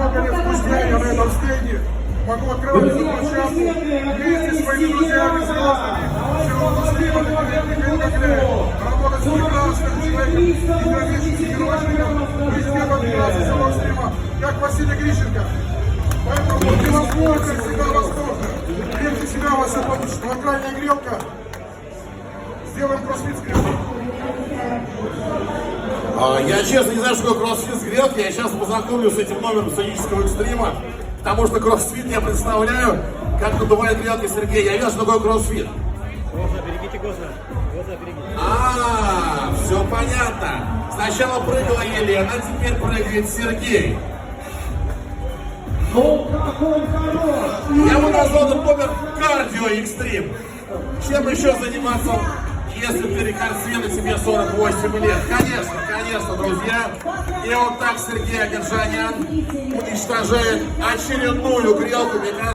намного лет спустя я на этом стенде могу открывать эту площадку вместе с своими друзьями-звездами. Силового стрима Михаил Кокляев. Работать с прекрасным человеком и героическим героем, президентом Федерации силового стрима, как Василий Грищенко. Поэтому невозможно всегда возможно. Верьте в себя, у вас все получится. Вот крайняя грелка. Сделаем кроссфит с грелкой. Я честно не знаю, что такое кроссфит с грелки. Я сейчас познакомлю с этим номером сценического экстрима. Потому что кроссфит я представляю, как надувает грелки Сергей. Я вижу, что такое кроссфит. Глаза, берегите глаза. Глаза берегите. Все понятно. Сначала прыгала Елена, теперь прыгает Сергей. Я бы назвал этот номер кардио-экстрим. Чем еще заниматься, если ты рекордсмен и тебе 48 лет? Конечно, друзья. И вот так Сергей Акаджанян уничтожает очередную грелку.